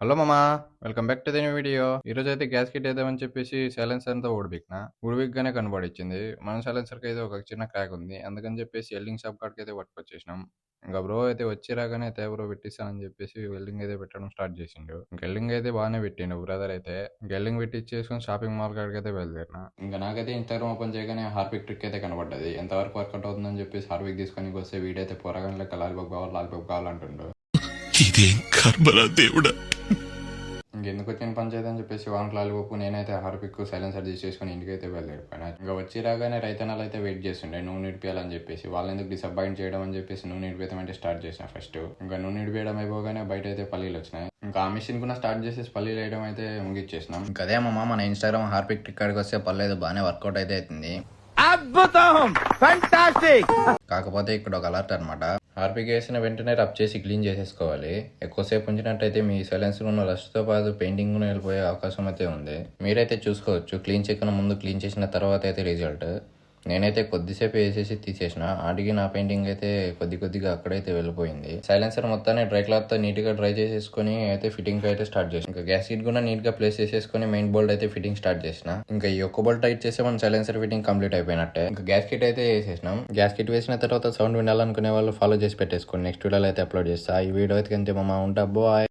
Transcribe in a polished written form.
Hello మామా, welcome back to the new video. ఈరోజు అయితే గ్యాస్ కిట్ వేద్దామని చెప్పేసి సైలెన్సర్ అంతా ఊడిపికిన ఉడిపిగ్గానే కనబడిచ్చింది. మన సైలెన్సర్కి అయితే ఒక చిన్న క్రాక్ ఉంది. అందుకని చెప్పేసి వెల్డింగ్ షాప్ కాడికి అయితే పట్టుకొచ్చేసినాం. ఇంకా బ్రో అయితే వచ్చి రాగానే అయితే బ్రో పెట్టిస్తానని చెప్పేసి వెల్డింగ్ అయితే పెట్టడం స్టార్ట్ చేసిండు. ఇంక వెల్డింగ్ అయితే బాగానే పెట్టిండు బ్రదర్ అయితే. వెల్డింగ్ పెట్టించేసుకొని షాపింగ్ మాల్ కాడికి అయితే బయలుదేరిన. ఇంకా నాకైతే ఇన్స్టాగ్రామ్ ఓపెన్ చేయగానే హార్పిక్ ట్రిక్ అయితే కనబడ్డది. ఎంతవరకు వర్కౌట్ అవుతుందని చెప్పేసి హార్పిక్ తీసుకొని వస్తే వీడైతే పోరగానే లాలిపాప్ కావాలంటుండు. ఇదేం కర్మరా దేవుడా. ఇంకెందుకు వచ్చిన పంచాయతీ అని చెప్పేసి వానికి లాలిపప్పు నేనైతే హార్పిక్ సైలెన్సర్ తీసుకొని ఇంటికి అయితే వెళ్ళిపోయినా. ఇంకా వచ్చి రాగానే రైతనాలు అయితే వెయిట్ చేస్తుండే నూనె నిడిపియాలని చెప్పేసి. వాళ్ళని ఎందుకు డిసప్పాయింట్ చేయడం అని చెప్పేసి నూనె నిడిపేయడం స్టార్ట్ చేసిన ఫస్ట్. ఇంకా నూనె నిడిపేయడం అయిపోగానే బయట అయితే పల్లీలు వచ్చినాయి. ఇంకా ఆ మిషన్ కూడా స్టార్ట్ చేసేసి పల్లీలు వేయడం అయితే ముగిచ్చేసినాం. ఇంకా అదే మామ మన ఇన్స్టాగ్రామ్ హార్పిక్ ట్రిక్ కాడికి వస్తే పర్లేదు బాగానే వర్కౌట్ అయితే అవుతుంది. అద్భుతం, ఫెంటాస్టిక్. కాకపోతే ఇక్కడ ఒక అలర్ట్ అనమాట. హార్పిక్ వేసిన వెంటనే రబ్ చేసి క్లీన్ చేసేసుకోవాలి. ఎక్కువసేపు ఉంచినట్టయితే మీ సైలెన్సర్ ఉన్న రష్తో పాటు పెయింటింగ్ వెళ్ళిపోయే అవకాశం అయితే ఉంది. మీరైతే చూసుకోవచ్చు. క్లీన్ చేయకుండా ముందు క్లీన్ చేసిన తర్వాత అయితే రిజల్ట్. నేనైతే కొద్దిసేపు వేసేసి తీసేసిన. ఆడికి నా పెయింటింగ్ అయితే కొద్దిగా అక్కడైతే వెళ్ళిపోయింది. సైలెన్సర్ మొత్తాన్ని డ్రై క్లాత్ తో నీట్ గా డ్రై చేసేసుకుని అయితే ఫిట్టింగ్ అయితే స్టార్ట్ చేసిన. ఇంకా గ్యాస్ కిట్ కూడా నీట్ గా ప్లేస్ చేసేసుకుని మెయిన్ బోల్ట్ అయితే ఫిట్టింగ్ స్టార్ట్ చేసిన. ఇంకా ఈ ఒక్క బోల్ట్ టైట్ చేస్తే మన సైలెన్సర్ ఫిట్టింగ్ కంప్లీట్ అయిపోయినట్టే. ఇంకా గ్యాస్ కిట్ అయితే వేసేసినాం. గ్యాస్ కిట్ వేసిన తర్వాత సౌండ్ వినాలనుకునే వాళ్ళు ఫాలో చేసి పెట్టేసుకోండి. నెక్స్ట్ వీడియోలో అయితే అప్లోడ్ చేస్తా. ఈ వీడియో అయితే కంటే ఉంటా బాయ్.